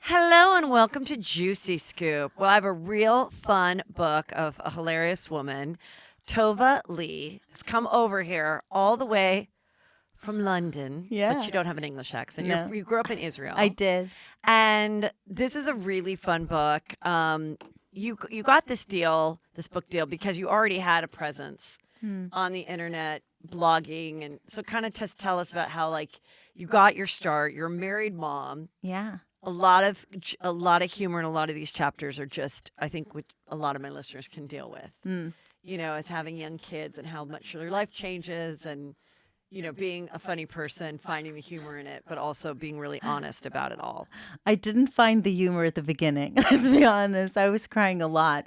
Hello and welcome to Juicy Scoop. Well, I have a real fun book of a hilarious woman. Tova Leigh has come over here all the way from London, Yeah. but you don't have an English accent. No. You grew up in Israel. I did. And this is a really fun book. You got this book deal, because you already had a presence on the internet, blogging, and so kind of just tell us about how like you got your start. You're a married mom. Yeah. A lot of humor in a lot of these chapters are just, I think, what a lot of my listeners can deal with. You know, as having young kids and how much their life changes, and being a funny person, finding the humor in it, but also being really honest about it all. I didn't find the humor at the beginning. Let's be honest. I was crying a lot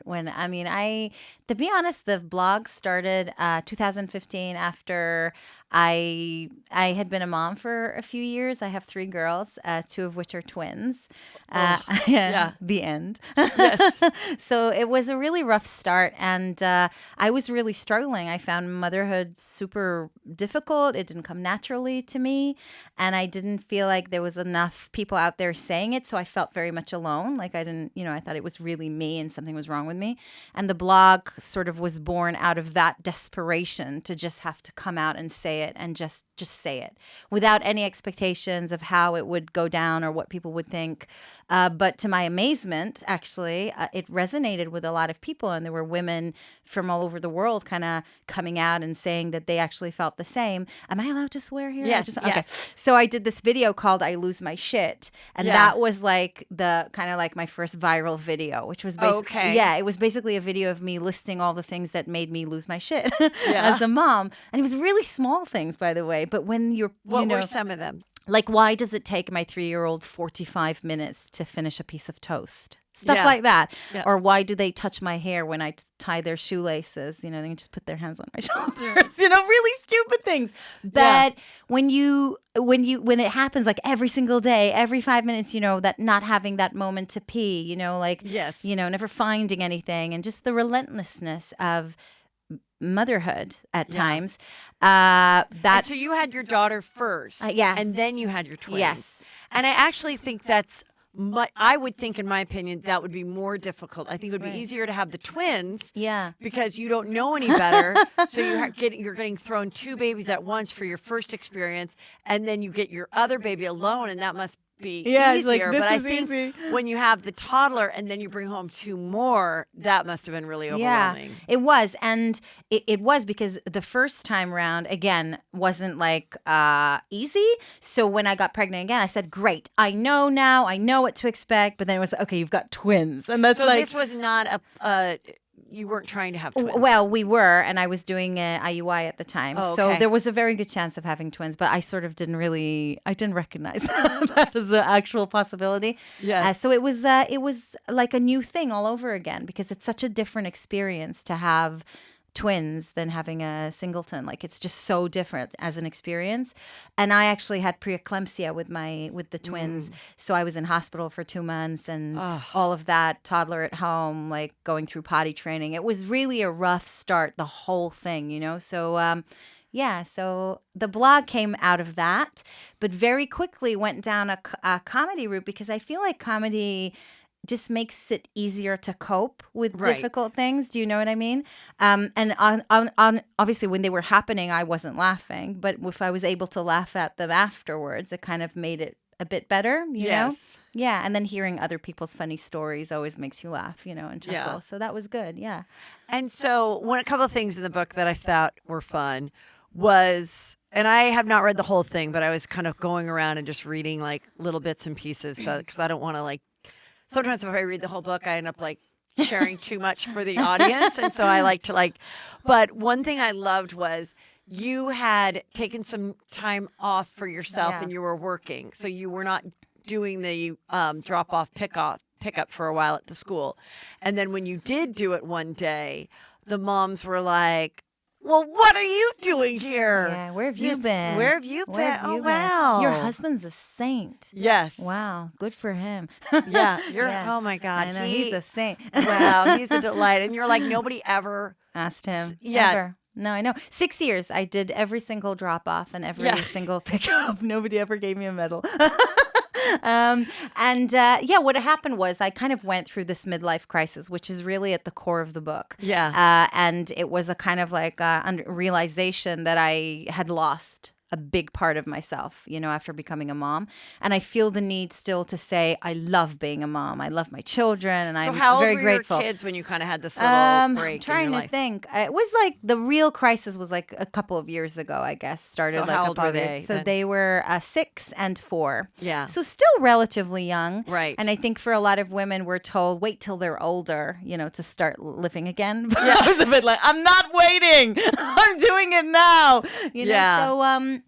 to be honest, the blog started 2015 after I had been a mom for a few years. I have 3 girls, 2 of which are twins. Yeah. The end. Yes. So it was a really rough start, and I was really struggling. I found motherhood super difficult. It didn't come naturally to me, and I didn't feel like there was enough people out there saying it, so I felt very much alone. Like I thought it was really me and something was wrong with me. And the blog sort of was born out of that desperation to just have to come out and say it, and just say it without any expectations of how it would go down or what people would think. But to my amazement, actually, it resonated with a lot of people, and there were women from all over the world kind of coming out and saying that they actually felt the same. Am I allowed to swear here? Yes. Okay. Yes. So I did this video called "I Lose My Shit," and that was like the kind of like my first viral video, which was basically it was basically a video of me listing all the things that made me lose my shit as a mom, and it was really small things, by the way. But when what were some of them? Like, why does it take my 3-year-old 45 minutes to finish a piece of toast? Stuff like that. Yeah. Or why do they touch my hair when I tie their shoelaces? They can just put their hands on my shoulders. Really stupid things. But when it happens like every single day, every 5 minutes, that not having that moment to pee, never finding anything, and just the relentlessness of motherhood at times. So you had your daughter first, and then you had your twins. Yes, and I actually think that's. I would think, in my opinion, that would be more difficult. I think it would be easier to have the twins, because you don't know any better. So you're getting thrown 2 babies at once for your first experience, and then you get your other baby alone, and that must be easier. It's like, but I think when you have the toddler and then you bring home 2 more, that must have been really overwhelming. Yeah, it was. And it was because the first time round, again, wasn't like easy. So when I got pregnant again, I said, great, I know now, I know what to expect. But then it was, okay, you've got twins. And that's this was not you weren't trying to have twins. Well, we were, and I was doing IUI at the time. Oh, okay. So there was a very good chance of having twins, but I sort of didn't recognize that as an actual possibility. Yes. So it was like a new thing all over again, because it's such a different experience to have twins than having a singleton. Like, it's just so different as an experience. And I actually had preeclampsia with the twins. So I was in hospital for 2 months, and all of that, toddler at home, like going through potty training. It was really a rough start, the whole thing, So so the blog came out of that, but very quickly went down a comedy route, because I feel like comedy just makes it easier to cope with difficult things. Do you know what I mean? And on obviously when they were happening, I wasn't laughing, but if I was able to laugh at them afterwards, it kind of made it a bit better, you know? Yeah. And then hearing other people's funny stories always makes you laugh, and chuckle. Yeah. So that was good. Yeah. And so a couple of things in the book that I thought were fun was, and I have not read the whole thing, but I was kind of going around and just reading like little bits and pieces, because I don't want to sometimes if I read the whole book, I end up sharing too much for the audience. And so I like to but one thing I loved was you had taken some time off for yourself and you were working. So you were not doing the drop off pickup for a while at the school. And then when you did do it one day, the moms were like, well, what are you doing here? Yeah, where have you been? Where have you been? Oh, wow. Your husband's a saint. Yes. Wow, good for him. Yeah, oh my God. I know, he's a saint. Wow, he's a delight. And you're like, nobody ever asked him. Yeah. Ever. No, I know. 6 years, I did every single drop off and every single pickup. Nobody ever gave me a medal. What happened was I kind of went through this midlife crisis, which is really at the core of the book. Yeah. And it was a kind of like realization that I had lost a big part of myself, after becoming a mom. And I feel the need still to say, I love being a mom. I love my children. And So I'm how old very were grateful. your kids when you kind of had this little break Trying in your to life? think. It was like the real crisis was like a couple of years ago, I guess. Started So like how a old were couple of they years. So then? they were 6 and 4. Yeah. So still relatively young. Right. And I think for a lot of women, we're told wait till they're older, to start living again. But I was a bit like, I'm not waiting. I'm doing it now. Yeah. So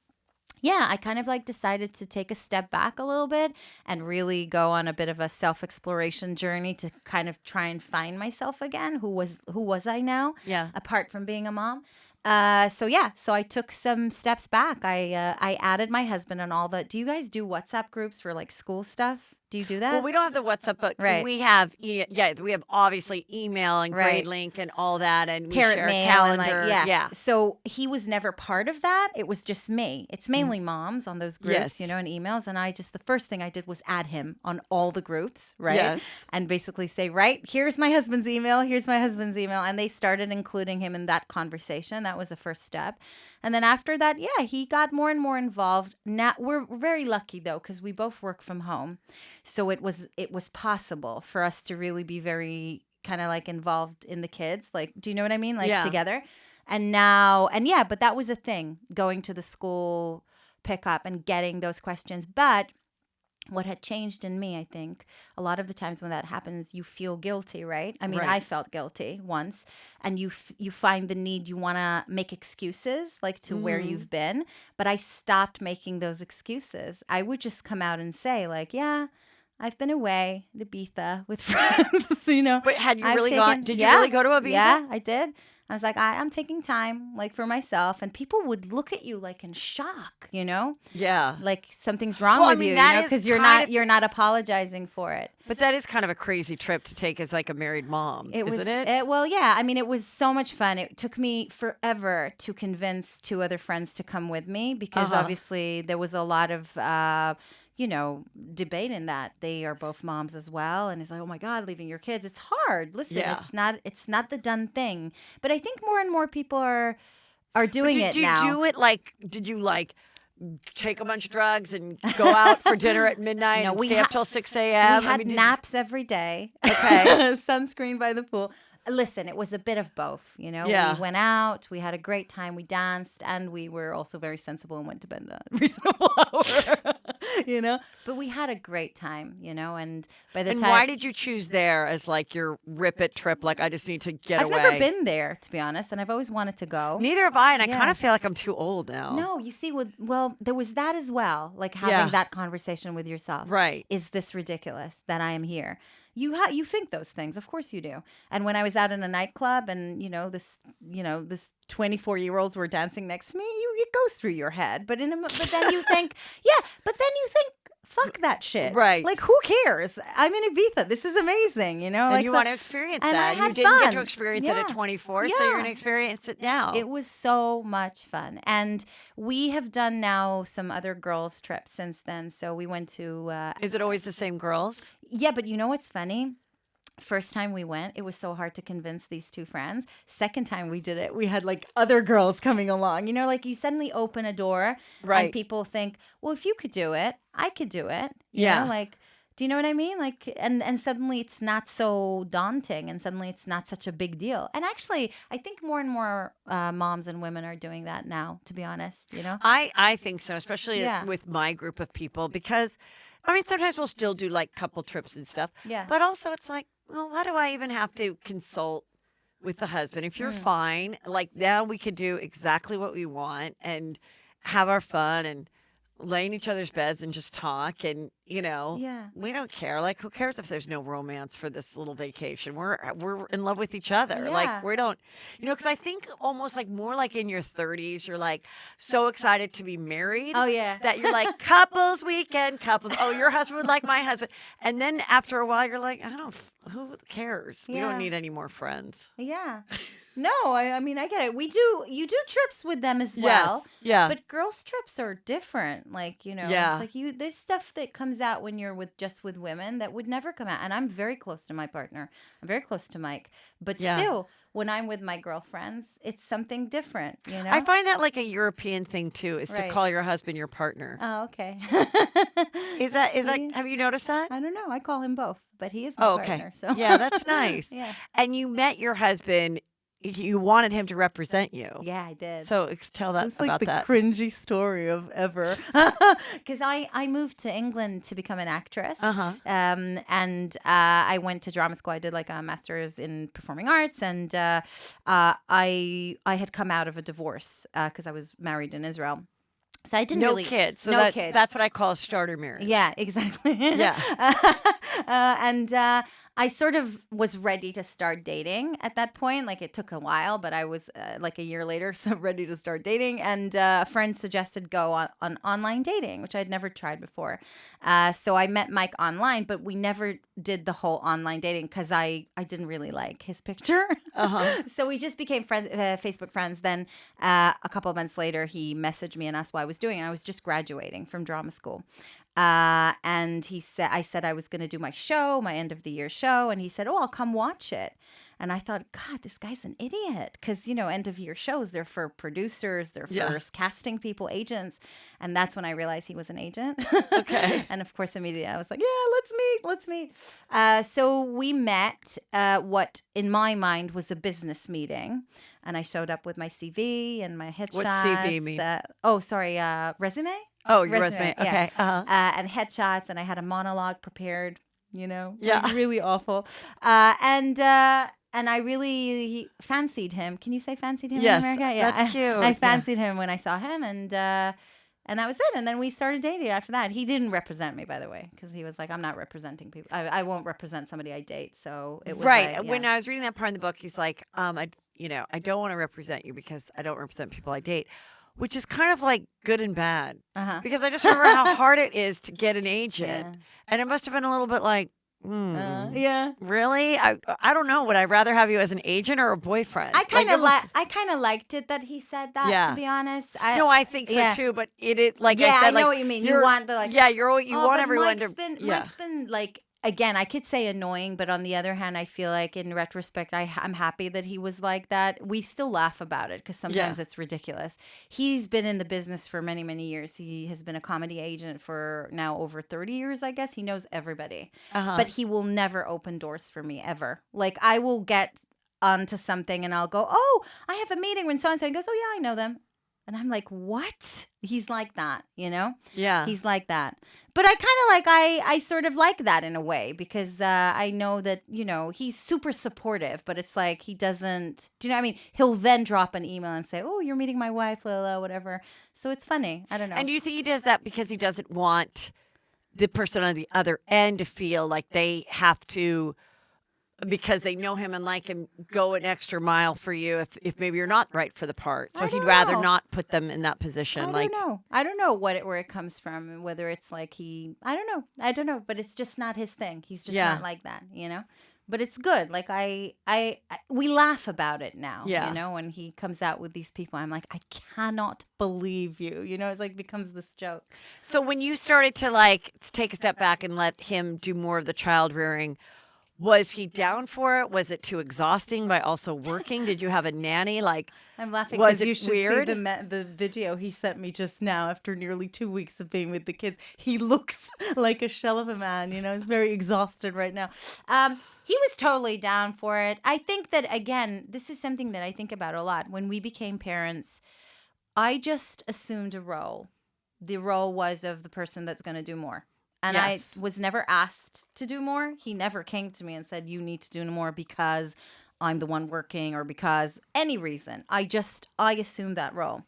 I kind of like decided to take a step back a little bit and really go on a bit of a self-exploration journey to kind of try and find myself again. Who was I now? Yeah. Apart from being a mom. So I took some steps back. I added my husband and all the. Do you guys do WhatsApp groups for like school stuff? Do you do that? Well, we don't have the WhatsApp, but Right. we have, we have obviously email and Right. GradeLink and all that, and we Parent share a mail calendar. and yeah. So he was never part of that. It was just me. It's mainly moms on those groups, Yes. and emails. And the first thing I did was add him on all the groups, right? Yes. And basically say, right, here's my husband's email. Here's my husband's email. And they started including him in that conversation. That was the first step. And then after that, he got more and more involved. Now we're very lucky though, because we both work from home. So it was possible for us to really be very kind of like involved in the kids. Like, do you know what I mean? Like together. And now, but that was a thing, going to the school pickup and getting those questions. But what had changed in me, I think, a lot of the times when that happens, you feel guilty, right? I mean, Right. I felt guilty once, and you find the need, you want to make excuses, like to where you've been. But I stopped making those excuses. I would just come out and say, like, yeah, I've been away to Ibiza with friends, But had you I've really taken- did you really go to Ibiza? Yeah, I did. I was like, I'm taking time, like, for myself. And people would look at you like in shock, Yeah. like something's wrong Well, I with mean, you, that is because kind you're not apologizing for it. But that is kind of a crazy trip to take as like a married mom, isn't it? Well, yeah. I mean, it was so much fun. It took me forever to convince 2 other friends to come with me because obviously there was a lot of debate in that. They are both moms as well, and it's like, oh my God, leaving your kids, it's hard. Listen, Yeah. it's not the done thing. But I think more and more people are doing it now. Did you take a bunch of drugs and go out for dinner at midnight No, and we stay up ha- till 6 a.m.? We had naps every day. Okay. Sunscreen by the pool. Listen, it was a bit of both, Yeah. We went out, we had a great time, we danced, and we were also very sensible and went to bed at a reasonable hour, But we had a great time, and by the And time... why did you choose there as like your rip it trip? Like, I just need to get I've away. never been there, to be honest, and I've always wanted to go. Neither have I, and I Yeah. kind of feel like I'm too old now. No, you see, there was that as well, like having Yeah. that conversation with yourself. Right. Is this ridiculous that I am here? You think those things, of course you do. And when I was out in a nightclub, and this 24-year-olds were dancing next to me, it goes through your head. But then you think, fuck that shit. Right. Like, who cares? I'm in Ibiza. This is amazing. And like, you so- want to experience and that. I had You didn't get fun. to experience it Yeah. at 24, so you're Yeah. going to experience it now. It was so much fun. And we have done now some other girls' trips since then. So we went to... Is it always the same girls? yeah, but you know what's funny? First time we went, it was so hard to convince these 2 friends. Second time we did it, we had like other girls coming along. Like you suddenly open a door Right. and people think, well, if you could do it, I could do it. Yeah. Like, do you know what I mean? Like, and suddenly it's not so daunting, and suddenly it's not such a big deal. And actually, I think more and more moms and women are doing that now, to be honest, I think so, especially Yeah. with my group of people, because, I mean, sometimes we'll still do like couple trips and stuff. Yeah. But also it's like, well, why do I even have to consult with the husband? If you're fine, like now we can do exactly what we want and have our fun and lay in each other's beds and just talk. And, Yeah. we don't care. Like, who cares if there's no romance for this little vacation? We're in love with each other. Yeah. Like, we don't, because I think almost like more like in your 30s, you're like so excited to be married. Oh, yeah. That you're like, couples weekend, couples. Oh, your husband would like my husband. And then after a while, you're like, who cares? We Yeah. don't need any more friends. Yeah. No, I mean, I get it. You do trips with them as well. Yes. Yeah. But girls' trips are different. Like, Yeah. it's like there's stuff that comes out when you're just with women that would never come out. And I'm very close to my partner. I'm very close to Mike. But Yeah. still, when I'm with my girlfriends, it's something different, I find that like a European thing too, is to Right. call your husband your partner. Oh, okay. Is that See? have you noticed that? I don't know. I call him both, but he is my Oh, okay. partner. So Yeah, that's nice. Yeah. And you met your husband, you wanted him to represent you. Yeah, I did. So tell that It's like about the that. cringy story of ever. Because I moved to England to become an actress. Uh-huh. And I went to drama school. I did like a master's in performing arts. And I had come out of a divorce because I was married in Israel. So I didn't No really... kids. So no kids. that's what I call a starter marriage. Yeah, exactly. Yeah. And I sort of was ready to start dating at that point. Like it took a while, but I was like a year later, so ready to start dating. And a friend suggested go on online dating, which I'd never tried before. So I met Mike online, but we never did the whole online dating because I didn't really like his picture. Uh-huh. So we just became friends, Facebook friends. Then a couple of months later, he messaged me and asked what I was doing. And I was just graduating from drama school. And I said I was going to do my show, my end of the year show. And he said, oh, I'll come watch it. And I thought, God, this guy's an idiot. Because, end of year shows, they're for producers, they're for casting people, agents. And that's when I realized he was an agent. Okay. And of course, immediately I was like, yeah, let's meet. So we met what in my mind was a business meeting. And I showed up with my CV and my headshots. What's CV mean? Resume? Oh, your resume. yeah. Okay. Uh-huh. And headshots, and I had a monologue prepared, Yeah. like really awful. And I really fancied him. Can you say fancied him Yes, in America? Yeah, that's cute. I fancied him when I saw him, and that was it. And then we started dating after that. He didn't represent me, by the way, because he was like, I'm not representing people. I won't represent somebody I date. So it was right. like, When I was reading that part in the book, he's like, I don't want to represent you because I don't represent people I date. Which is kind of like good and bad. Uh-huh. Because I just remember how hard it is to get an agent. Yeah. And it must have been a little bit like, yeah. really? I don't know. Would I rather have you as an agent or a boyfriend? I kind of liked it that he said that. Yeah. To be honest, No, I think so too. But like yeah, I said, I know like, what you mean. You want the like. Yeah, you want but everyone Mike's been like. Again, I could say annoying, but on the other hand, I feel like in retrospect, I'm happy that he was like that. We still laugh about it because sometimes it's ridiculous. He's been in the business for many, many years. He has been a comedy agent for now over 30 years, I guess. He knows everybody. Uh-huh. But he will never open doors for me, ever. Like, I will get onto something and I'll go, oh, I have a meeting when so-and-so. And he goes, oh, yeah, I know them. And I'm like, what? He's like that, Yeah. He's like that. But I kind of like, I sort of like that in a way because I know that, he's super supportive, but it's like he doesn't, do you know what I mean? He'll then drop an email and say, oh, you're meeting my wife, Lila, whatever. So it's funny. I don't know. And do you think he does that because he doesn't want the person on the other end to feel like they have to, because they know him and like him, go an extra mile for you if maybe you're not right for the part. So he'd rather not put them in that position. I don't know where it comes from and whether it's like I don't know, but it's just not his thing. He's just not like that, But it's good. Like we laugh about it now, when he comes out with these people. I'm like, I cannot believe you. It's like becomes this joke. So when you started to like take a step back and let him do more of the child rearing, was he down for it? Was it too exhausting by also working? Did you have a nanny? Like, I'm laughing was because it you should weird? see the video he sent me just now after nearly 2 weeks of being with the kids. He looks like a shell of a man, He's very exhausted right now. He was totally down for it. I think that, again, this is something that I think about a lot. When we became parents, I just assumed a role. The role was of the person that's going to do more. And I was never asked to do more. He never came to me and said, you need to do more because I'm the one working or because any reason. I assumed that role.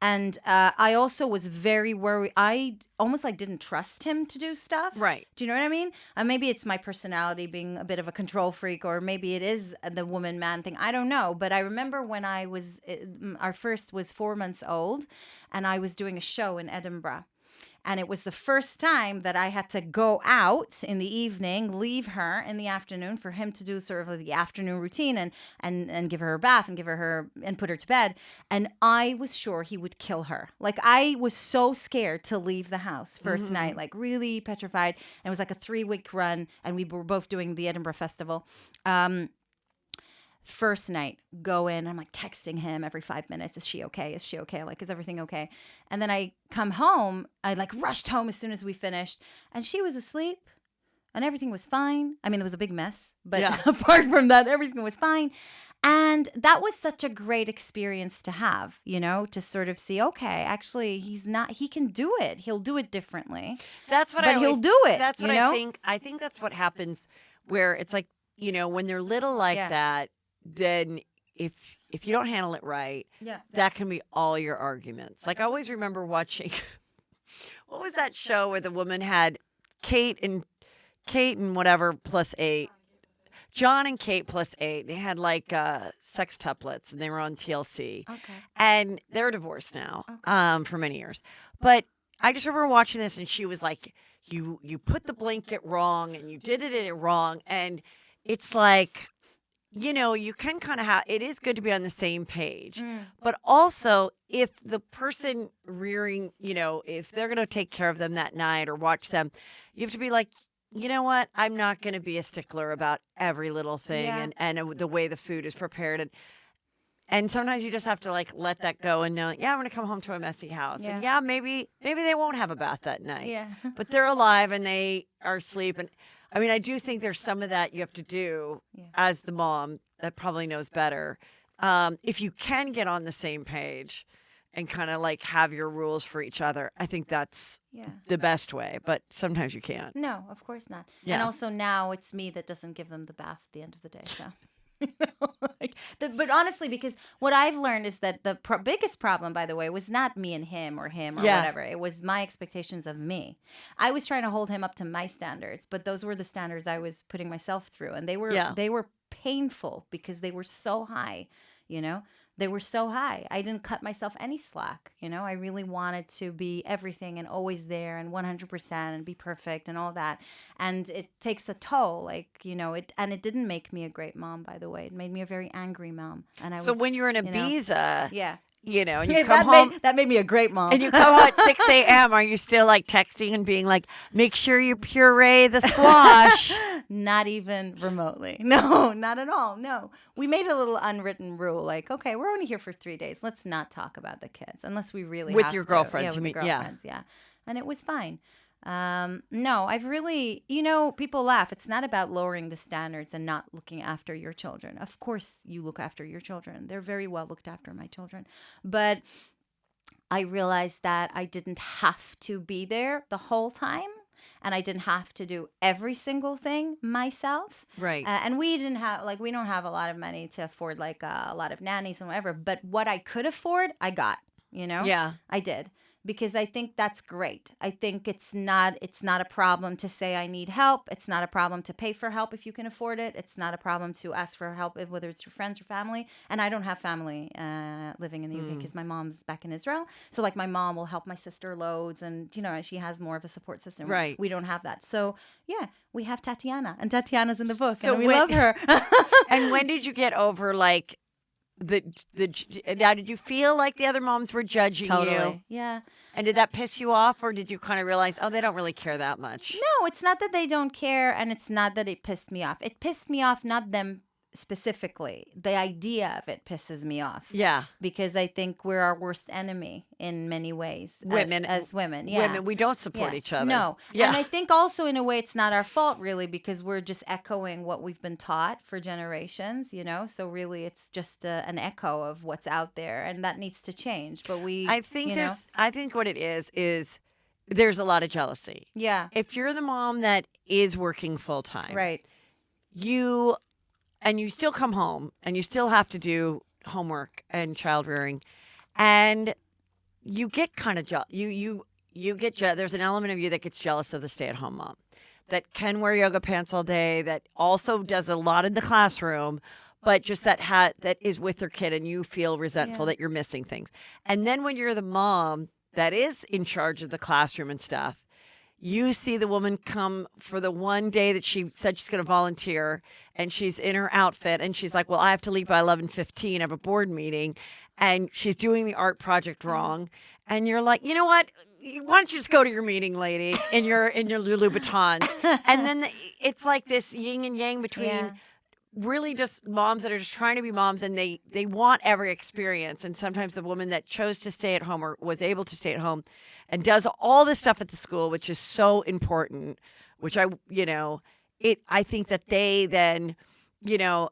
And I also was very worried. I almost like didn't trust him to do stuff. Right. Do you know what I mean? Maybe it's my personality being a bit of a control freak, or maybe it is the woman-man thing. I don't know. But I remember when our first was 4 months old and I was doing a show in Edinburgh. And it was the first time that I had to go out in the evening, leave her in the afternoon for him to do sort of the afternoon routine and give her a bath and and put her to bed. And I was sure he would kill her. Like, I was so scared to leave the house first night, like really petrified. And it was like a 3-week run, and we were both doing the Edinburgh Festival. First night, go in, I'm like texting him every 5 minutes. Is she okay? Is she okay? Like, is everything okay? And then I come home. I like rushed home as soon as we finished, and she was asleep and everything was fine. I mean, it was a big mess, but apart from that, everything was fine. And that was such a great experience to have, you know, to sort of see, okay, actually, he can do it. He'll do it differently. That's what he'll do it. That's what you know? I think. I think that's what happens where it's like, you know, when they're little like that, then if you don't handle it right, that can be all your arguments. Like, I always remember watching, what was that show where the woman had Kate and whatever plus 8. John and Kate plus 8. They had like sextuplets, and they were on TLC. Okay. And they're divorced now for many years. But I just remember watching this, and she was like, you put the blanket wrong, and you did it wrong. And it's like, you know, you can kind of it is good to be on the same page. But also, if the person rearing, you know, if they're going to take care of them that night or watch them, you have to be like, you know what? I'm not going to be a stickler about every little thing and the way the food is prepared. And sometimes you just have to like let that go and know, I'm going to come home to a messy house. And maybe they won't have a bath that night. Yeah. But they're alive and they are asleep. And I mean, I do think there's some of that you have to do as the mom that probably knows better. If you can get on the same page and kind of like have your rules for each other, I think that's the best way. But sometimes you can't. No, of course not. Yeah. And also now it's me that doesn't give them the bath at the end of the day. So. But honestly, because what I've learned is that the biggest problem, by the way, was not me and him or whatever. It was my expectations of me. I was trying to hold him up to my standards, but those were the standards I was putting myself through, and they were painful because they were so high, you know. They were so high. I didn't cut myself any slack, you know. I really wanted to be everything and always there and 100% and be perfect and all that. And it takes a toll, like, you know, it didn't make me a great mom, by the way. It made me a very angry mom. And I was, so when you're in Ibiza, you know, and you come home. That made me a great mom. And you come home at 6 a.m. Are you still like texting and being like, make sure you puree the squash? Not even remotely. No, not at all. No. We made a little unwritten rule like, okay, we're only here for 3 days. Let's not talk about the kids unless we really with have your to. girlfriends. Yeah, with the girlfriends. Yeah. And it was fine. No, I've really, you know, people laugh. It's not about lowering the standards and not looking after your children. Of course you look after your children. They're very well looked after, my children. But I realized that I didn't have to be there the whole time. And I didn't have to do every single thing myself. Right. And we don't have a lot of money to afford like a lot of nannies and whatever. But what I could afford, I got, you know? Yeah. I did. Because I think that's great. I think it's not a problem to say I need help. It's not a problem to pay for help if you can afford it. It's not a problem to ask for help, whether it's your friends or family. And I don't have family living in the UK because my mom's back in Israel. So like my mom will help my sister loads, and you know she has more of a support system. Right. We don't have that. So yeah, we have Tatiana, and Tatiana's in the book, and we love her. And when did you get over like? Now, did you feel like the other moms were judging you? Yeah. And did that piss you off, or did you kind of realize, oh, they don't really care that much? No, it's not that they don't care, and it's not that it pissed me off. It pissed me off, not them specifically. The idea of it pisses me off. Yeah. Because I think we're our worst enemy in many ways. Women. As women, yeah. Women, we don't support each other. No. Yeah. And I think also in a way it's not our fault really, because we're just echoing what we've been taught for generations, you know? So really it's just an echo of what's out there, and that needs to change. But I think what it is there's a lot of jealousy. Yeah. If you're the mom that is working full time. Right. And you still come home and you still have to do homework and child rearing, and you get kind of jealous. You get there's an element of you that gets jealous of the stay-at-home mom that can wear yoga pants all day, that also does a lot in the classroom, but just that is with their kid, and you feel resentful that you're missing things. And then when you're the mom that is in charge of the classroom and stuff, you see the woman come for the one day that she said she's going to volunteer, and she's in her outfit, and she's like, well, I have to leave by 11:15. I have a board meeting, and she's doing the art project wrong. And you're like, you know what? Why don't you just go to your meeting, lady, in your Louboutins? And then it's like this yin and yang between really just moms that are just trying to be moms, and they want every experience. And sometimes the woman that chose to stay at home or was able to stay at home and does all this stuff at the school, which is so important, which I think that they then,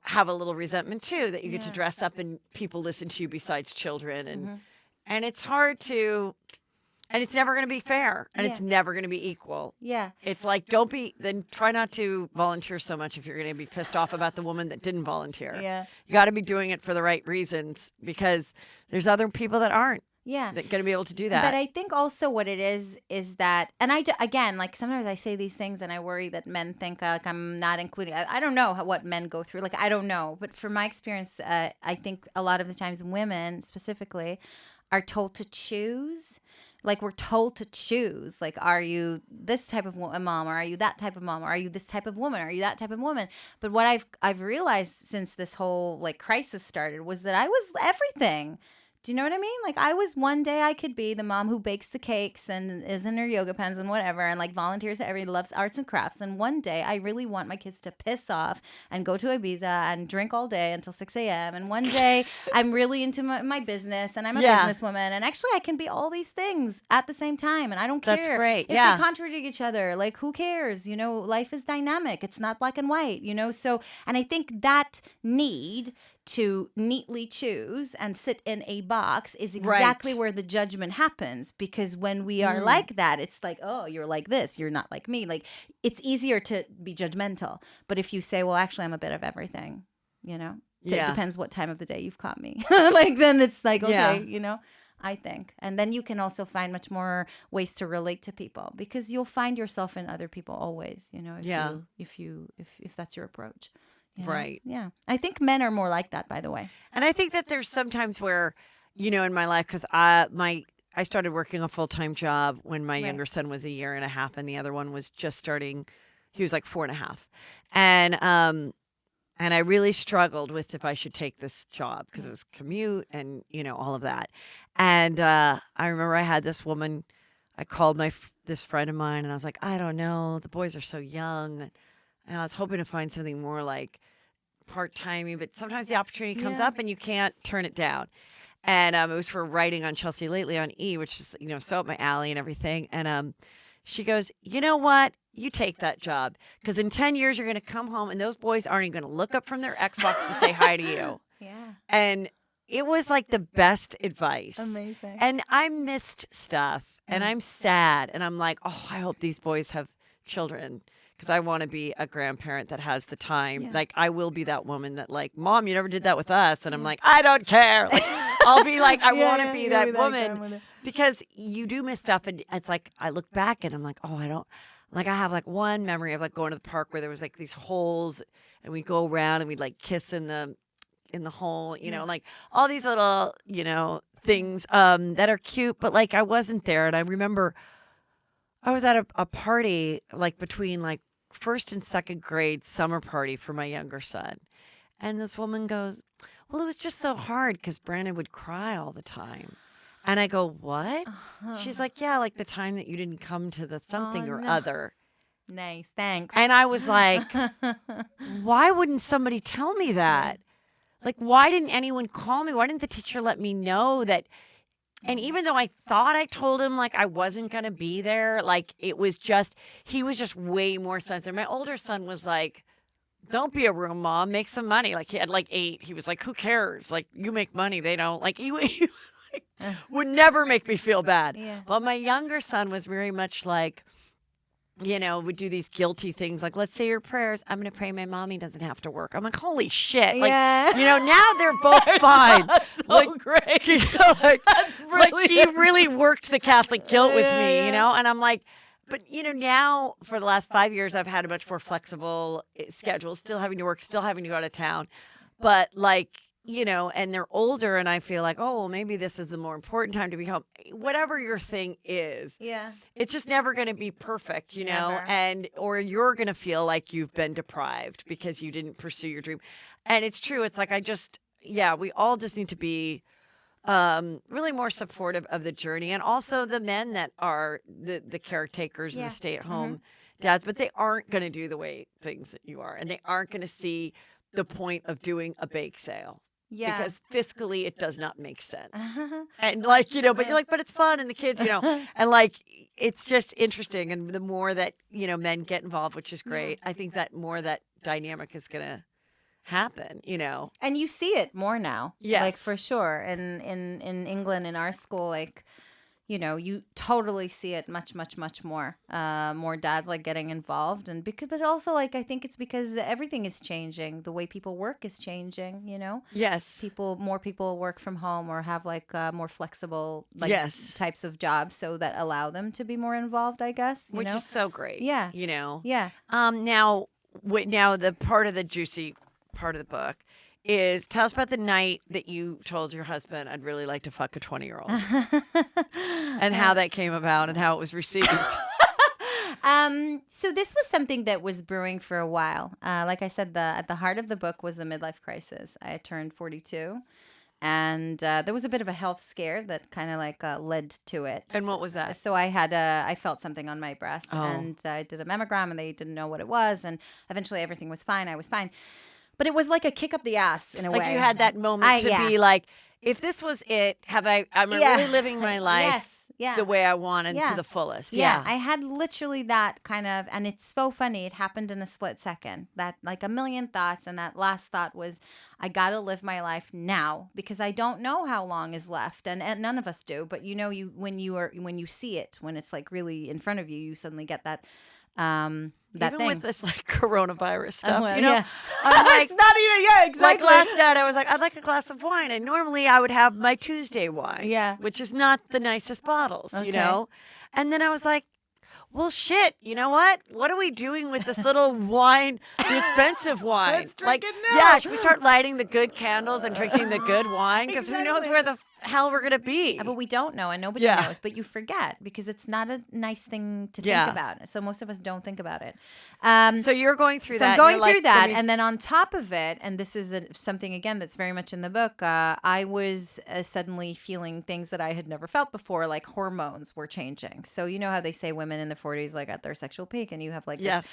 have a little resentment too, that you get to dress up and people listen to you besides children. And it's hard to, and it's never going to be fair, and it's never going to be equal. Yeah. It's like, then try not to volunteer so much if you're going to be pissed off about the woman that didn't volunteer. Yeah. You got to be doing it for the right reasons, because there's other people that aren't. Yeah. That going to be able to do that. But I think also what it is that, and again, like sometimes I say these things and I worry that men think like I'm not including, I don't know what men go through. Like, I don't know. But from my experience, I think a lot of the times women specifically are told to choose. Like, we're told to choose. Like, are you this type of mom, or are you that type of mom, or are you this type of woman, or are you that type of woman? But what I've realized since this whole like crisis started was that I was everything. Do you know what I mean? Like, one day I could be the mom who bakes the cakes and is in her yoga pants and whatever, and like volunteers at loves arts and crafts. And one day I really want my kids to piss off and go to Ibiza and drink all day until 6 a.m. And one day I'm really into my business, and I'm a businesswoman. And actually I can be all these things at the same time. And I don't care. That's great. If they contradict each other. Like, who cares? Life is dynamic. It's not black and white, So, and I think that need to neatly choose and sit in a box is exactly where the judgment happens. Because when we are like that, it's like, oh, you're like this, you're not like me. Like, it's easier to be judgmental. But if you say, well, actually, I'm a bit of everything, it depends what time of the day you've caught me. Like, then it's like, okay, I think. And then you can also find much more ways to relate to people, because you'll find yourself in other people always, if that's your approach. Right. Yeah. I think men are more like that, by the way. And I think that there's sometimes where, in my life, because I started working a full-time job when my younger son was 1.5 years, and the other one was just starting. He was like 4.5. And I really struggled with if I should take this job, because it was commute and, all of that. And I remember I had this woman, I called this friend of mine, and I was like, I don't know. The boys are so young. And I was hoping to find something more like part-timey, but sometimes the opportunity comes up and you can't turn it down. And it was for writing on Chelsea Lately on E, which is, so up my alley and everything. And she goes, you know what? You take that job, because in 10 years, you're going to come home and those boys aren't even going to look up from their Xbox to say hi to you. Yeah. And it was like the best advice. Amazing. And I missed stuff, and I'm sad. And I'm like, oh, I hope these boys have children, because I want to be a grandparent that has the time. Yeah. Like, I will be that woman that, like, Mom, you never did that with us. And I'm like, I don't care. Like, I'll be like, I want to be that woman, because you do miss stuff. And it's like, I look back and I'm like, oh, I don't. Like, I have like one memory of like going to the park where there was like these holes, and we'd go around and we'd like kiss in the hole, like all these little, things that are cute. But like, I wasn't there. And I remember I was at a party like between like first and second grade summer party for my younger son. And this woman goes, well, it was just so hard because Brandon would cry all the time. And I go, what? Uh-huh. She's like, yeah, like the time that you didn't come to the something or other. Nice, thanks. And I was like, why wouldn't somebody tell me that? Like, why didn't anyone call me? Why didn't the teacher let me know that? And even though I thought I told him, like, I wasn't going to be there, like, he was just way more sensitive. My older son was like, don't be a room mom, make some money. Like, he had like 8. He was like, who cares? Like, you make money, they don't. Like, he would never make me feel bad. Yeah. But my younger son was very much like, would do these guilty things like, let's say your prayers. I'm going to pray my mommy doesn't have to work. I'm like, holy shit. Like, now they're both fine. That's so like, great. That's brilliant. Like, he really worked the Catholic guilt with me, and I'm like, but, now for the last 5 years, I've had a much more flexible schedule, still having to work, still having to go out of town. But like and they're older, and I feel like, oh, well, maybe this is the more important time to be home. Whatever your thing is, Yeah. it's just never going to be perfect, Never. or you're going to feel like you've been deprived because you didn't pursue your dream. And it's true. It's like, we all just need to be really more supportive of the journey, and also the men that are the caretakers and Yeah. the stay-at-home dads, but they aren't going to do the way things that you are, and they aren't going to see the point of doing a bake sale. Yeah. Because fiscally it does not make sense. And but you're like, but it's fun, and the kids, and like, it's just interesting. And the more that, men get involved, which is great, I think that more that dynamic is going to happen, And you see it more now. Yes. Like, for sure. In England, in our school, like, you totally see it much, much, much more. More dads like getting involved, and but also, like, I think it's because everything is changing. The way people work is changing. Yes. More people work from home or have like more flexible Yes. types of jobs, so that allow them to be more involved, I guess. Which is so great. Yeah. Yeah. Now the part of the juicy part of the book is, tell us about the night that you told your husband, I'd really like to fuck a 20-year-old, and how that came about and how it was received. So this was something that was brewing for a while. Like I said, at the heart of the book was a midlife crisis. I had turned 42, and there was a bit of a health scare that kind of like led to it. And what was that? So I felt something on my breast, Oh. and I did a mammogram, and they didn't know what it was, and eventually everything was fine. I was fine. But it was like a kick up the ass in a way. Like, you had that moment to be like, if this was it, am I really living my life the way I want and to the fullest? Yeah, I had literally that kind of, and it's so funny. It happened in a split second. That, like, a million thoughts, and that last thought was, I got to live my life now, because I don't know how long is left, and none of us do. But when you see it, when it's like really in front of you, you suddenly get that. That Even thing. with this like coronavirus stuff, well, I'm like, it's not even, exactly. Like last night, I was like, I'd like a glass of wine, and normally I would have my Tuesday wine, which is not the nicest bottles, And then I was like, well, shit, you know what? What are we doing with this little wine, the expensive wine? Let's drink it now. Yeah, should we start lighting the good candles and drinking the good wine? Because who knows where the hell we're going to be? But we don't know, and nobody knows. But you forget, because it's not a nice thing to think about. So most of us don't think about it. So you're going through that. So I'm going through that. And then on top of it, and this is something, again, that's very much in the book, I was suddenly feeling things that I had never felt before, like hormones were changing. So you know how they say women in the 40s, like, at their sexual peak, and you have like this,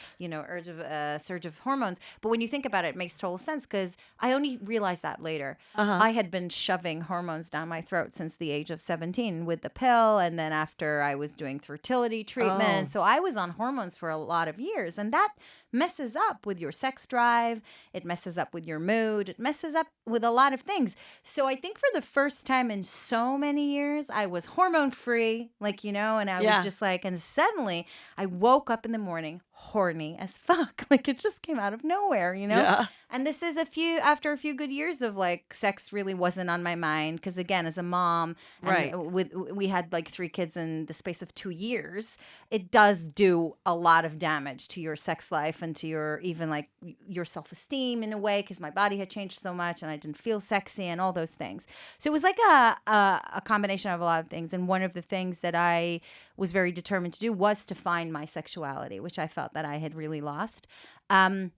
surge of hormones. But when you think about it, it makes total sense, because I only realized that later. I had been shoving hormones down my throat since the age of 17 with the pill, and then after I was doing fertility treatment. So I was on hormones for a lot of years, and that messes up with your sex drive. It messes up with your mood. It messes up with a lot of things. So I think for the first time in so many years, I was hormone free, and I was just like, and suddenly I woke up in the morning horny as fuck. Like, it just came out of nowhere, Yeah. And this is after a few good years of, like, sex really wasn't on my mind, because again, as a mom, and we had like 3 kids in the space of 2 years, it does do a lot of damage to your sex life and to your, even like your self-esteem in a way, because my body had changed so much and I didn't feel sexy and all those things. So it was like a combination of a lot of things. And one of the things that I was very determined to do was to find my sexuality, which I felt that I had really lost. And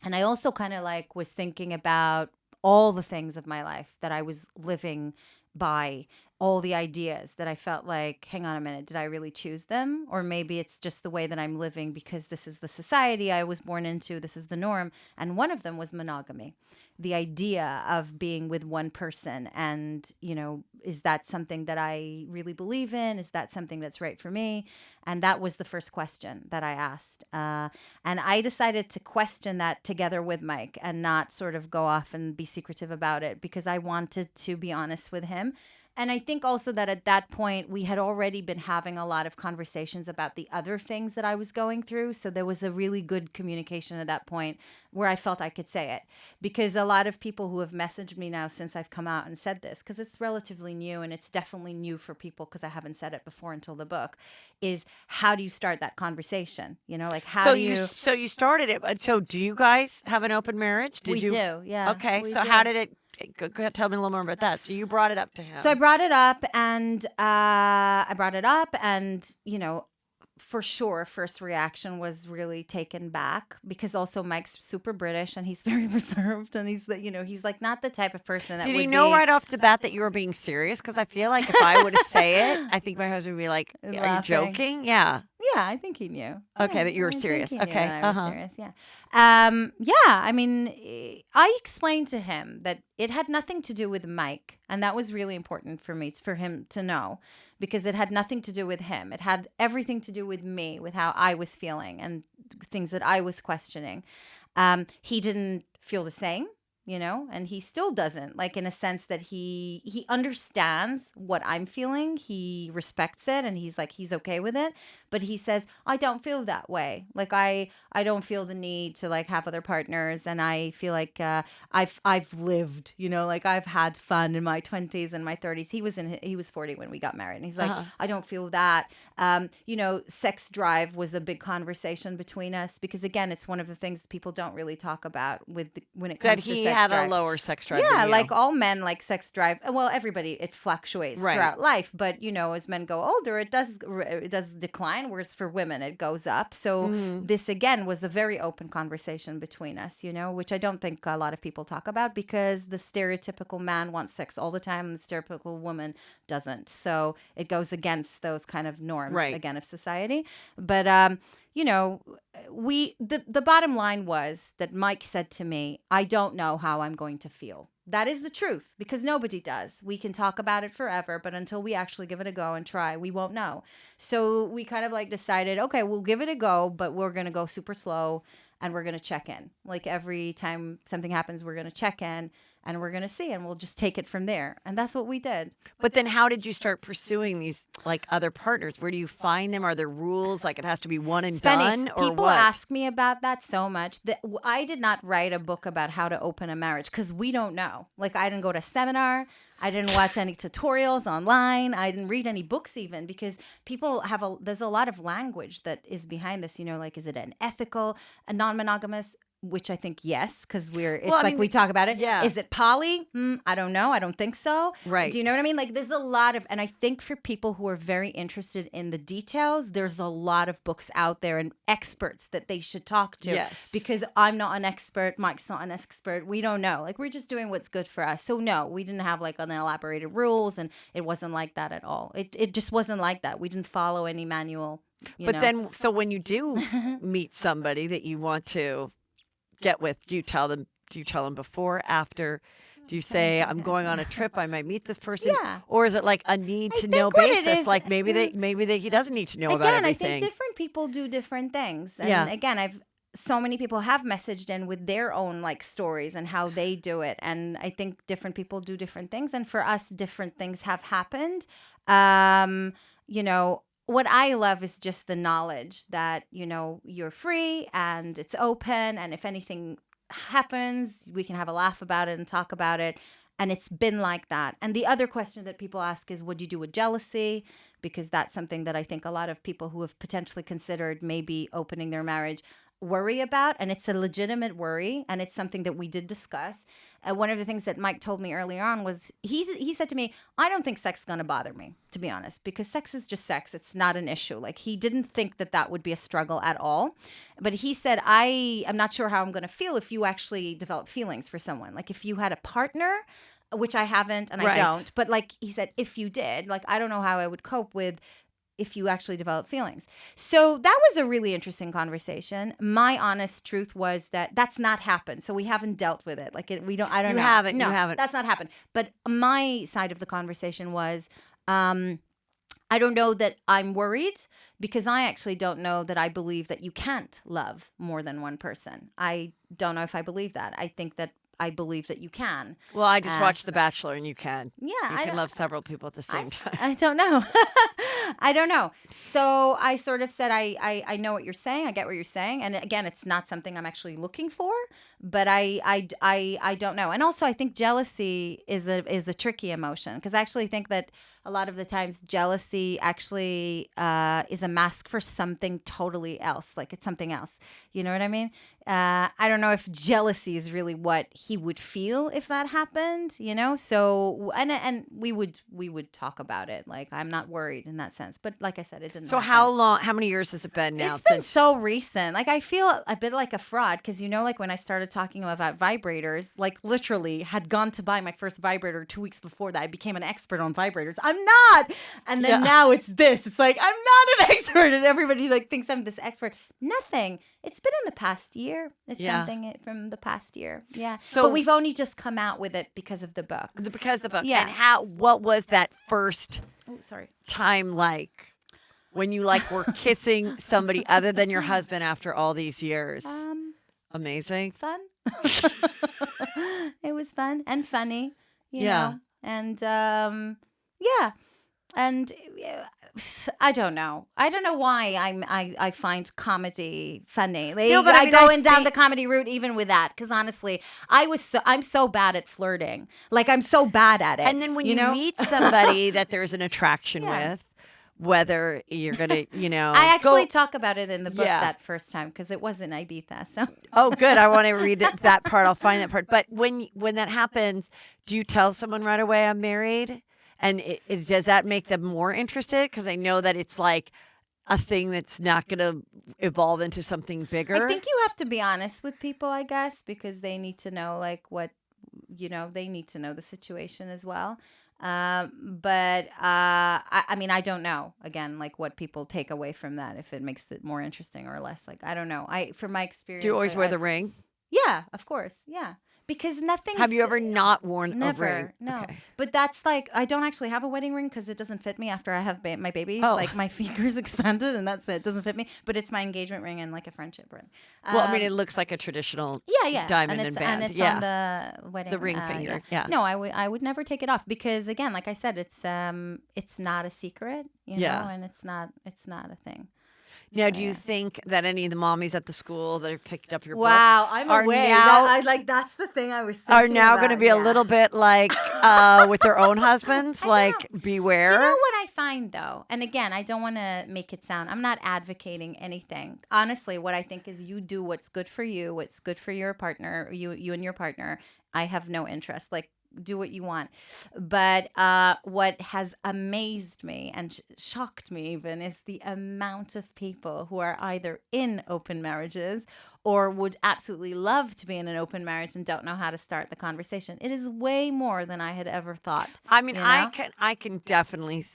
I also kind of like was thinking about all the things of my life that I was living by, all the ideas that I felt like, hang on a minute, did I really choose them? Or maybe it's just the way that I'm living because this is the society I was born into, this is the norm. And one of them was monogamy. The idea of being with one person, and, is that something that I really believe in? Is that something that's right for me? And that was the first question that I asked. And I decided to question that together with Mike, and not sort of go off and be secretive about it, because I wanted to be honest with him. And I think also that at that point, we had already been having a lot of conversations about the other things that I was going through. So there was a really good communication at that point where I felt I could say it. Because a lot of people who have messaged me now since I've come out and said this, because it's relatively new, and it's definitely new for people because I haven't said it before until the book, is how do you start that conversation? Like, how do you... So you started it. So do you guys have an open marriage? We do, yeah. Okay, we so do. how did it Go ahead, tell me a little more about that. So you brought it up to him. So I brought it up, and you know, for sure, first reaction was really taken back because also Mike's super British and he's very reserved and he's he's like not the type of person that Did would he know be right off the bat that you were being serious? Because I feel like if I were to say it, I think my husband would be like, "Are you Laughing. joking?" Yeah. Yeah, I think he knew. Okay, Yeah, that you were I think serious. he knew Okay, that I was serious. Yeah. Yeah. I mean, I explained to him that it had nothing to do with Mike, and that was really important for me, for him to know, because it had nothing to do with him. It had everything to do with me, with how I was feeling and things that I was questioning. He didn't feel the same. And he still doesn't, like, in a sense that he understands what I'm feeling. He respects it and he's okay with it. But he says, I don't feel that way. Like, I don't feel the need to like have other partners. And I feel like I've lived, like I've had fun in my 20s and my 30s. He was 40 when we got married. And he's like, I don't feel that. Sex drive was a big conversation between us because, again, it's one of the things that people don't really talk about when it comes to sex drive. Had a lower sex drive. Yeah, than you. like all men like sex drive. Well, everybody, it fluctuates Right. throughout life, but as men go older, it does decline. Whereas for women, it goes up. So this again was a very open conversation between us, which I don't think a lot of people talk about because the stereotypical man wants sex all the time, and the stereotypical woman doesn't. So it goes against those kind of norms again of society. But the bottom line was that Mike said to me, I don't know how I'm going to feel. That is the truth because nobody does. We can talk about it forever, but until we actually give it a go and try, we won't know. So we kind of like decided, okay, we'll give it a go, but we're going to go super slow and we're going to check in. Like every time something happens, we're going to check in and we're going to see and we'll just take it from there. And that's what we did. But then how did you start pursuing these like other partners? Where do you find them? Are there rules like it has to be one and done or people what? ask me about that so much that I did not write a book about how to open a marriage because we don't know. Like I didn't go to a seminar. I didn't watch any tutorials online. I didn't read any books even because people there's a lot of language that is behind this, like, is it an ethical, a non-monogamous, which I think yes, because we talk about it. Yeah. Is it poly? I don't know. I don't think so. Right. Do you know what I mean? Like there's a lot of, and I think for people who are very interested in the details, there's a lot of books out there and experts that they should talk to. Yes. Because I'm not an expert. Mike's not an expert. We don't know. Like we're just doing what's good for us. So no, we didn't have like an elaborated rules and it wasn't like that at all. It just wasn't like that. We didn't follow any manual. Then, so when you do meet somebody that you want to get with, do you tell them before, after? Do you say, I'm going on a trip, I might meet this person? Yeah. Or is it like a need to know think what it basis? is- Like maybe he doesn't need to know about Again, I everything. think different people do different things. And Yeah. again, so many people have messaged in with their own like stories and how they do it. And I think different people do different things. And for us, different things have happened. What I love is just the knowledge that, you're free and it's open. And if anything happens, we can have a laugh about it and talk about it. And it's been like that. And the other question that people ask is, what do you do with jealousy? Because that's something that I think a lot of people who have potentially considered maybe opening their marriage worry about. And it's a legitimate worry. And it's something that we did discuss. One of the things that Mike told me earlier on was he said to me, I don't think sex is going to bother me, to be honest, because sex is just sex. It's not an issue. Like he didn't think that would be a struggle at all. But he said, I'm not sure how I'm going to feel if you actually develop feelings for someone. Like if you had a partner, which I haven't and I don't. But like he said, if you did, like I don't know how I would cope with if you actually develop feelings. So that was a really interesting conversation. My honest truth was that that's not happened. So we haven't dealt with it. Like I don't know. You haven't. That's not happened. But my side of the conversation was, I don't know that I'm worried because I actually don't know that I believe that you can't love more than one person. I don't know if I believe that. I think that I believe that you can. Well, I just watched The Bachelor and you can. Yeah. You can love several people at the same time. I don't know. I don't know. So I sort of said, I know what you're saying. I get what you're saying. And again, it's not something I'm actually looking for, but I don't know. And also I think jealousy is a tricky emotion because I actually think that a lot of the times jealousy actually is a mask for something totally else. Like it's something else. You know what I mean? I don't know if jealousy is really what he would feel if that happened, you know? So, and we would talk about it. Like, I'm not worried in that sense. But like I said, it didn't So happen. how many years has it been now It's been since? so recent. Like, I feel a bit like a fraud because, you know, like when I started talking about vibrators, like literally had gone to buy my first vibrator 2 weeks before that. I became an expert on vibrators. I'm not. And then now it's this. It's like, I'm not an expert. And everybody like thinks I'm this expert. Nothing. It's been in the past year. It's something from the past year. Yeah. So, but we've only just come out with it because of the book. because the book. Yeah. And what was that first Oh, sorry. time like when you like were kissing somebody other than your husband after all these years? Amazing. Fun. It was fun and funny, you know. And yeah. And I don't know. I don't know why I find comedy funny. No, but I I mean, go down the comedy route even with that because honestly, I'm so bad at flirting. Like I'm so bad at it. And then when you know? meet somebody that there's an attraction Yeah. with, whether you're gonna, I actually talk about it in the book Yeah. that first time because it was in Ibiza. So Oh, good. I want to read that part. I'll find that part. But when that happens, do you tell someone right away I'm married? And does that make them more interested? Because I know that it's like a thing that's not going to evolve into something bigger. I think you have to be honest with people, I guess, because they need to know like what, you know, they need to know the situation as well. But I mean, I don't know, again, like what people take away from that, if it makes it more interesting or less. Like, I don't know. From my experience. Do you always wear the ring? Yeah, of course. Yeah. Because nothing. Have you ever not worn Never, a ring? no. Okay. But that's like, I don't actually have a wedding ring because it doesn't fit me after I have my babies. Oh. Like my fingers expanded and that's it. It doesn't fit me. But it's my engagement ring and like a friendship ring. Well, I mean, it looks like a traditional Yeah. diamond and and it's, band. And it's yeah. on the wedding. The ring finger. Yeah. No, I would never take it off because again, like I said, it's not a secret, you know, and it's not a thing. Now, do you think that any of the mommies at the school that have picked up your book Wow, I'm are away. now That's the thing I was thinking are now going to about, be a little bit like with their own husbands, like beware? Do you know what I find though? And again, I don't want to make it sound, I'm not advocating anything. Honestly, what I think is you do what's good for you, what's good for your partner, you and your partner. I have no interest. Like, do what you want. But what has amazed me and shocked me even is the amount of people who are either in open marriages or would absolutely love to be in an open marriage and don't know how to start the conversation. It is way more than I had ever thought. I mean, you know? I can definitely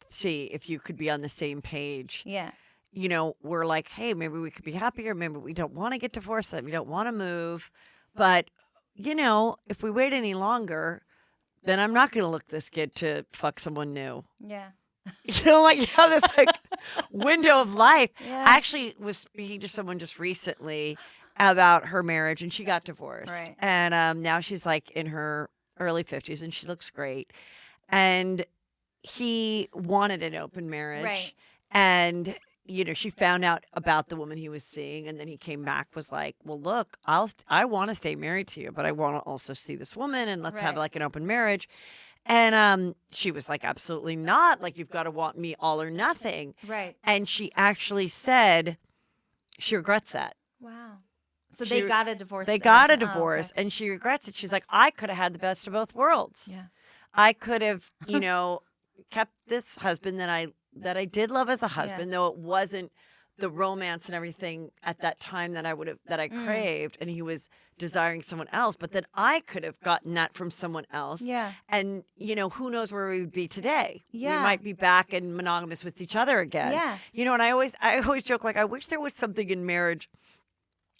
see if you could be on the same page. Yeah. You know, we're like, hey, maybe we could be happier. Maybe we don't want to get divorced. We don't want to move. But, you know, if we wait any longer, then I'm not going to look this good to fuck someone new. Yeah. You know, like you have this like window of life. Yeah. I actually was speaking to someone just recently about her marriage, and she got divorced. Right. And now she's like in her early 50s, and she looks great. And he wanted an open marriage. Right. And you know, she found out about the woman he was seeing, and then he came back, was like, well, look, I want to stay married to you, but I want to also see this woman, and let's have Right. like an open marriage. And she was like, absolutely not. Like, you've got to want me all or nothing. Right. And she actually said she regrets that. Wow. So She- they got a divorce. They got a eventually. Oh, divorce, okay. and she regrets it. She's like, I could have had the best of both worlds. Yeah. I could have, you know, kept this husband that I did love as a husband, though it wasn't the romance and everything at that time that I craved, and he was desiring someone else. But then I could have gotten that from someone else. Yeah. And you know, who knows where we would be today? Yeah. We might be back and monogamous with each other again. Yeah. You know, and I always joke, like, I wish there was something in marriage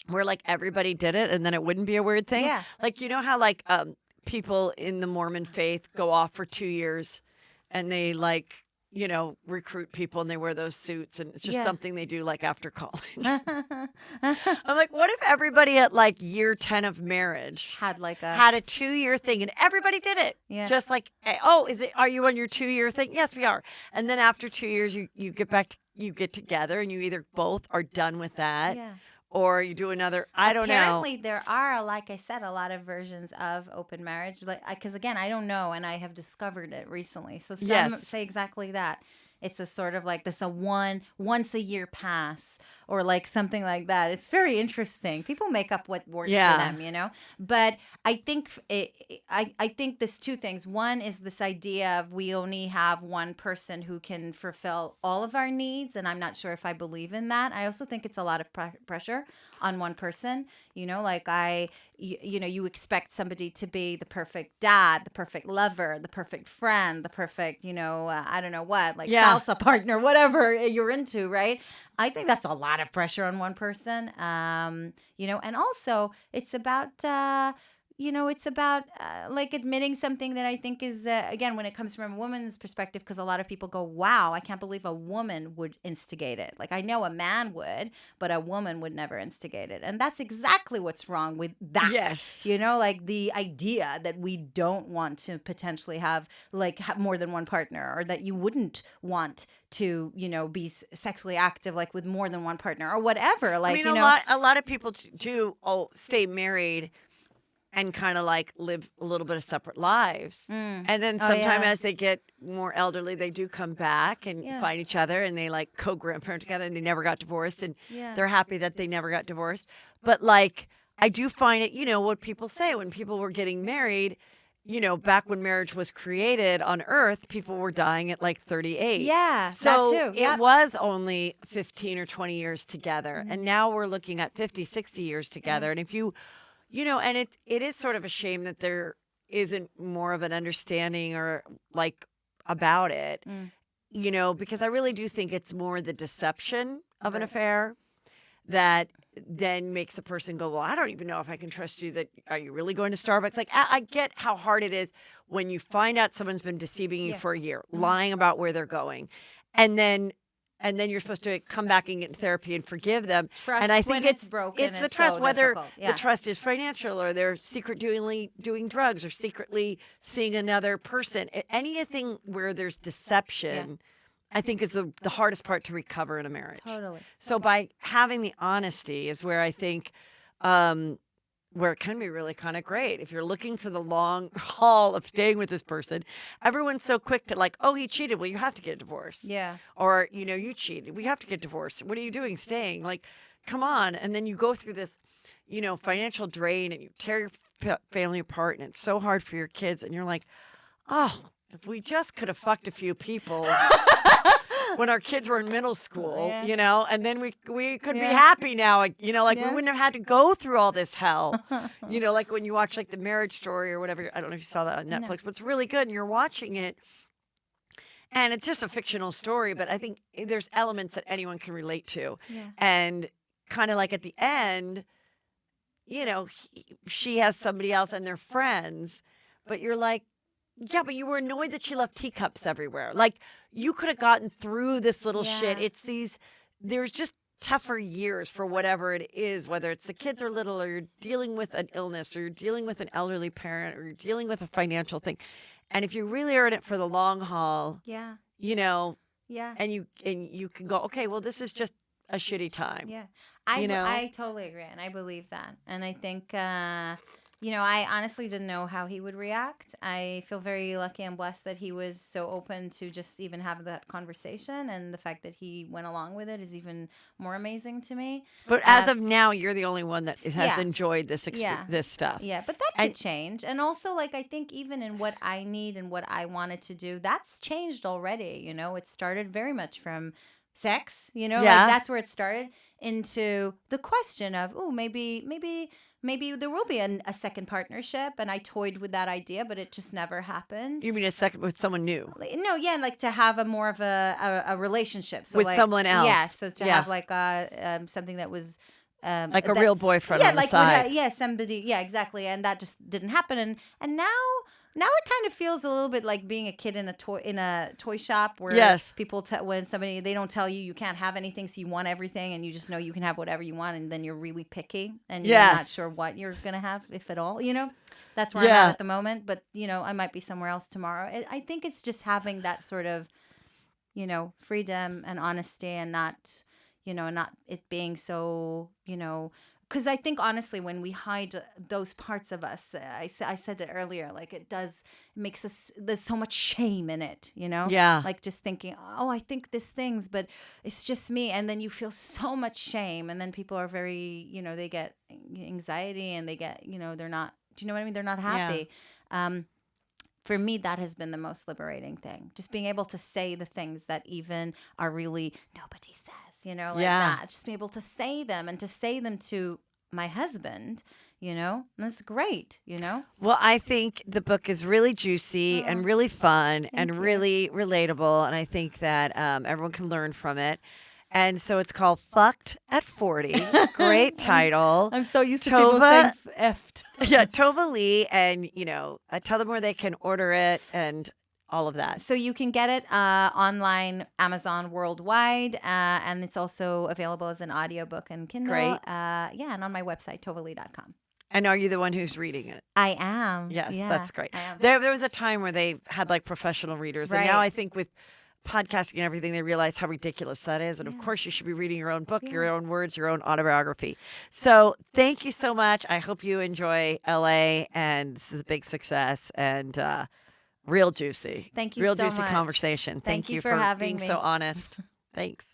where like everybody did it and then it wouldn't be a weird thing. Yeah. Like, you know how like people in the Mormon faith go off for 2 years and they like, you know, recruit people and they wear those suits and it's just Yeah. something they do like after college. I'm like, what if everybody at like year 10 of marriage Had like a. had a 2-year thing and everybody did it? Yeah. Just like, oh, are you on your 2-year thing? Yes, we are. And then after 2 years, you get together and you either both are done with that. Yeah. Or you do another, I don't know. Apparently, there are, like I said, a lot of versions of open marriage. Like, because again, I don't know, and I have discovered it recently. So some Yes. say exactly that. It's a sort of like this once a year pass or like something like that. It's very interesting. People make up what works for them, you know. But I think I think there's two things. One is this idea of we only have one person who can fulfill all of our needs, and I'm not sure if I believe in that. I also think it's a lot of pressure on one person. You know, like you expect somebody to be the perfect dad, the perfect lover, the perfect friend, the perfect, I don't know what, like salsa partner, whatever you're into, right? I think that's a lot of pressure on one person. And also it's about, like admitting something that I think is, again, when it comes from a woman's perspective, because a lot of people go, wow, I can't believe a woman would instigate it. Like I know a man would, but a woman would never instigate it. And that's exactly what's wrong with that. Yes. Like the idea that we don't want to potentially have more than one partner, or that you wouldn't want to, be sexually active, like with more than one partner or whatever. Like, a lot of people do stay married and kind of like live a little bit of separate lives. And then sometime as they get more elderly, they do come back and find each other, and they like co-grandparent together, and they never got divorced, and they're happy that they never got divorced. But like, I do find it, what people say when people were getting married, back when marriage was created on earth, people were dying at like 38. Yeah, so that too. Yep. It was only 15 or 20 years together. And now we're looking at 50, 60 years together. And if and it is sort of a shame that there isn't more of an understanding or like about it, because I really do think it's more the deception of an affair that then makes a person go, well, I don't even know if I can trust you. That are you really going to Starbucks? Like, I get how hard it is when you find out someone's been deceiving you for a year, lying about where they're going, and then you're supposed to come back and get therapy and forgive them. Trust, and I think when it's broken, it's the trust, so whether difficult. the trust is financial or they're secretly doing drugs or secretly seeing another person. Anything where there's deception, I think is the hardest part to recover in a marriage. Totally. So by having the honesty is where I think where it can be really kind of great. If you're looking for the long haul of staying with this person, everyone's so quick to like, oh, he cheated. Well, you have to get a divorce. Yeah. Or, you cheated. We have to get divorced. What are you doing staying? Like, come on. And then you go through this, financial drain, and you tear your family apart, and it's so hard for your kids. And you're like, oh, if we just could have fucked a few people when our kids were in middle school, and then we could be happy now, we wouldn't have had to go through all this hell. Like when you watch like The Marriage Story or whatever, I don't know if you saw that on Netflix, but it's really good, and you're watching it. And it's just a fictional story, but I think there's elements that anyone can relate to. Yeah. And kind of like at the end, she has somebody else and they're friends, but you're like, yeah, but you were annoyed that she left teacups everywhere. Like, you could have gotten through this little shit. There's just tougher years for whatever it is, whether it's the kids are little, or you're dealing with an illness, or you're dealing with an elderly parent, or you're dealing with a financial thing. And if you really are in it for the long haul, and you can go, okay, well, this is just a shitty time. Yeah. I totally agree. And I believe that. And I think, I honestly didn't know how he would react. I feel very lucky and blessed that he was so open to just even have that conversation. And the fact that he went along with it is even more amazing to me. But as of now, you're the only one that has enjoyed this this stuff. Yeah, but that could change. And also, like, I think even in what I need and what I wanted to do, that's changed already. It started very much from sex, like that's where it started, into the question of, oh, maybe there will be a second partnership, and I toyed with that idea, but it just never happened. You mean a second with someone new? No, like to have more of a relationship, so with like, someone else. Yeah, so to have like something that was like a real boyfriend on the side. Somebody, exactly, and that just didn't happen, and now it kind of feels a little bit like being a kid in a toy shop where people when somebody, they don't tell you can't have anything, so you want everything, and you just know you can have whatever you want, and then you're really picky and you're not sure what you're gonna have, if at all. That's where I'm at the moment. But I might be somewhere else tomorrow. I think it's just having that sort of freedom and honesty, and not it being so because I think honestly, when we hide those parts of us, I said it earlier, like it makes us, there's so much shame in it, Yeah. like just thinking, oh, I think these things, but it's just me. And then you feel so much shame. And then people are very, they get anxiety and they get, they're not, do you know what I mean? They're not happy. For me, that has been the most liberating thing. Just being able to say the things that even are really nobody says, like that. Just being able to say them and to say them to my husband, and that's great, Well, I think the book is really juicy and really fun and really relatable. And I think that everyone can learn from it. And so it's called Fucked at 40. Great title. I'm so used to people saying effed. Yeah, Tova Leigh. And, tell them where they can order it and all of that. So you can get it online, Amazon worldwide. And it's also available as an audiobook and Kindle. Great. And on my website, tovaleigh.com. And are you the one who's reading it? I am. Yes, Yeah, that's great. I am. There was a time where they had like professional readers. And now I think with podcasting and everything, they realize how ridiculous that is. And of course, you should be reading your own book, your own words, your own autobiography. So thank you so much. I hope you enjoy LA and this is a big success and real juicy. Thank you real so juicy much. conversation. Thank you for for having being me. so honest. Thanks.